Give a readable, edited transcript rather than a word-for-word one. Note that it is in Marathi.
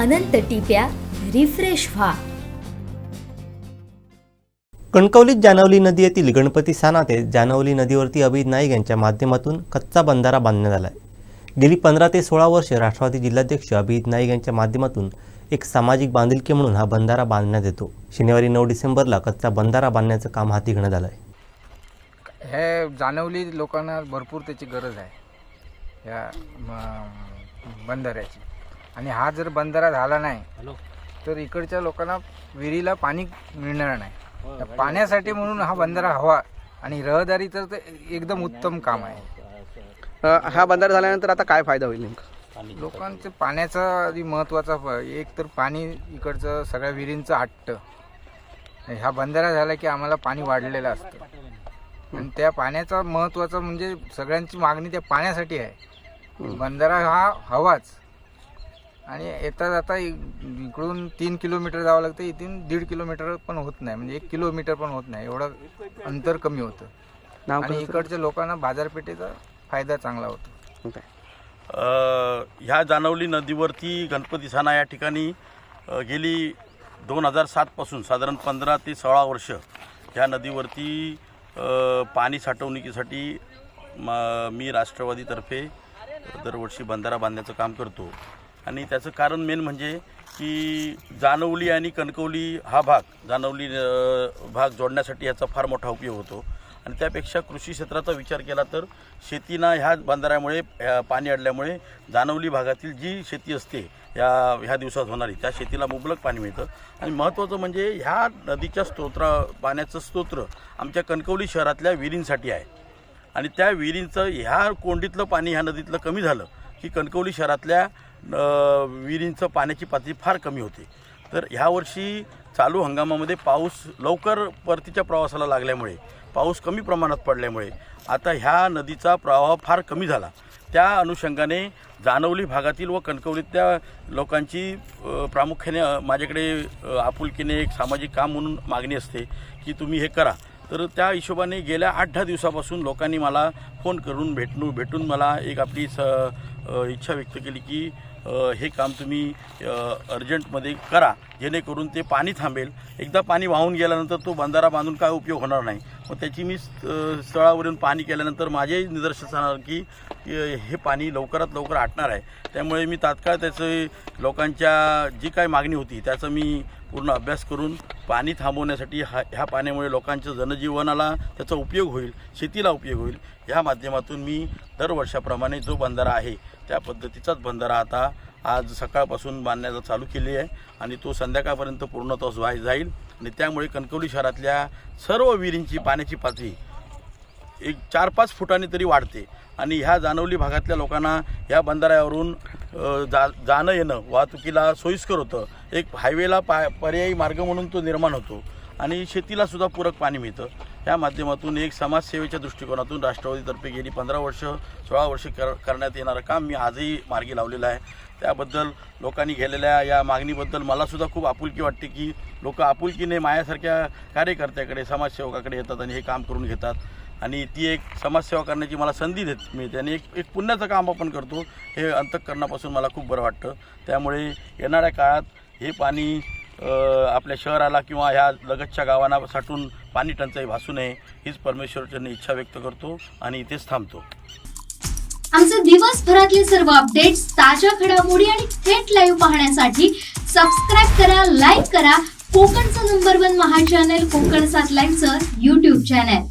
अनंत टिप्या रिफ्रेश व्हा। कणकवलीत जानवली नदी येथील गणपती साना ते जानवली नदीवरती अभिजित नाईक यांच्या माध्यमातून कच्चा बंधारा बांधण्यात आला आहे। गेली 15 ते 16 वर्षे राष्ट्रवादी जिल्हाध्यक्ष अभिजित नाईक यांच्या माध्यमातून एक सामाजिक बांधिलकी म्हणून हा बंधारा बांधण्यात येतो। शनिवारी 9 डिसेंबरला कच्चा बंधारा बांधण्याचं काम हाती घेण्यात आलं आहे। हे जानवली लोकांना भरपूर त्याची गरज आहे या बंधाऱ्याची, आणि हा जर बंधारा झाला नाही तर इकडच्या लोकांना विहिरीला पाणी मिळणार नाही। पाण्यासाठी म्हणून हा बंधारा हवा, आणि रहदारी तर एकदम उत्तम काम आहे। हा बंधारा झाल्यानंतर आता काय फायदा होईल नेमका? लोकांचं पाण्याचा आधी महत्त्वाचा, एक तर पाणी इकडचं सगळ्या विहिरींचं आटतं। हा बंधारा झाला की आम्हाला पाणी वाढलेलं असतं, आणि त्या पाण्याचा महत्त्वाचा म्हणजे सगळ्यांची मागणी त्या पाण्यासाठी आहे। बंधारा हा हवाच, आणि येता जाता इकडून 3 किलोमीटर जावं लागतं, इथून 1.5 किलोमीटर पण होत नाही, म्हणजे 1 किलोमीटर पण होत नाही, एवढं अंतर कमी होतं, आणि इकडच्या लोकांना बाजारपेठेचा फायदा चांगला होतो। ह्या जानवली नदीवरती गणपती साना या ठिकाणी गेली 2007 पासून साधारण 15 ते 16 वर्ष ह्या नदीवरती पाणी साठवणुकीसाठी मी राष्ट्रवादीतर्फे दरवर्षी बंधारा बांधण्याचं काम करतो। आणि त्याचं कारण मेन म्हणजे की जानवली आणि कणकवली हा भाग, जानवली भाग जोडण्यासाठी याचा फार मोठा उपयोग होतो। आणि त्यापेक्षा कृषी क्षेत्राचा विचार केला तर शेतीना ह्या बंधाऱ्यामुळे पाणी अडल्यामुळे जानवली भागातील जी शेती असते ह्या दिवसात होणारी त्या शेतीला मुबलक पाणी मिळतं। आणि महत्त्वाचं म्हणजे ह्या नदीच्या पाण्याचं स्तोत्र आमच्या कणकवली शहरातल्या विहिरींसाठी आहे, आणि त्या विहिरींचं ह्या कोंडीतलं पाणी ह्या नदीतलं कमी झालं की कणकवली शहरातल्या विहिरींचं पाण्याची पातळी फार कमी होते। तर ह्या वर्षी चालू हंगामामध्ये पाऊस लवकर परतीच्या प्रवासाला लागल्यामुळे, पाऊस कमी प्रमाणात पडल्यामुळे आता ह्या नदीचा प्रवाह फार कमी झाला। त्या अनुषंगाने जानवली भागातील व कणकवलीतल्या लोकांची प्रामुख्याने माझ्याकडे आपुलकीने एक सामाजिक काम म्हणून मागणी असते की तुम्ही हे करा। तर त्या हिशोबाने गेल्या 8-10 दिवसापासून लोकांनी मला फोन करून भेटून मला एक आपली इच्छा व्यक्त केली की हे काम तुम्ही अर्जंटमध्ये करा, जेणेकरून ते पाणी थांबेल। एकदा पाणी वाहून गेल्यानंतर तो बंधारा बांधून काय उपयोग होणार नाही। मग त्याची मी स्थळावरून पाणी केल्यानंतर माझे निदर्शनास आलं की हे पाणी लवकरात लवकर आटणार आहे। त्यामुळे मी तात्काळ त्याचं लोकांच्या जी काय मागणी होती त्याचा मी पूर्ण अभ्यास करून पाणी थांबवण्यासाठी ह्या पाण्यामुळे लोकांच्या जनजीवनाला त्याचा उपयोग होईल, शेतीला उपयोग होईल, ह्या माध्यमातून मी दरवर्षाप्रमाणे जो बंधारा आहे त्या पद्धतीचाच बंधारा आता आज सकाळपासून बांधण्याचा चालू केली आहे, आणि तो संध्याकाळपर्यंत पूर्णत्वास जाईल। आणि त्यामुळे कणकवली शहरातल्या सर्व विहिरींची पाण्याची पातळी एक 4-5 फुटांनी तरी वाढते, आणि ह्या जानवली भागातल्या लोकांना ह्या बंधाऱ्यावरून जाणं येणं वाहतुकीला सोयीस्कर होतं। एक हायवेला पर्यायी मार्ग म्हणून तो निर्माण होतो, आणि शेतीला सुद्धा पूरक पाणी मिळतं। त्या माध्यमातून एक समाजसेवेच्या दृष्टिकोनातून राष्ट्रवादीतर्फे गेली 15 वर्ष 16 वर्ष करण्यात येणारं काम मी आजही मार्गी लावलेलं आहे। त्याबद्दल लोकांनी केलेल्या या मागणीबद्दल मलासुद्धा खूप आपुलकी वाटते की लोक आपुलकीने माझ्यासारख्या कार्यकर्त्याकडे, समाजसेवकाकडे येतात आणि हे काम करून घेतात, आणि ती एक समाजसेवा करण्याची मला संधी मिळते, आणि एक पुण्याचं काम आपण करतो हे अंतःकरणापासून मला खूप बरं वाटतं। त्यामुळे येणाऱ्या काळात हे पाणी आपल्या शहराला किंवा ह्या लगतच्या गावांना साठून पाणी टंचाई भासू नये हीच परमेश्वराची इच्छा व्यक्त करतो, आणि इथेच थांबतो। आमचे दिवसभरातले सर्व अपडेट्स, ताज्या घडामोडी आणि थेट लाईव्ह पाहण्यासाठी सबस्क्राईब करा, लाईक करा कोकणचं नंबर 1 महा चॅनल कोकण 7 लाईव्हचं YouTube चॅनल।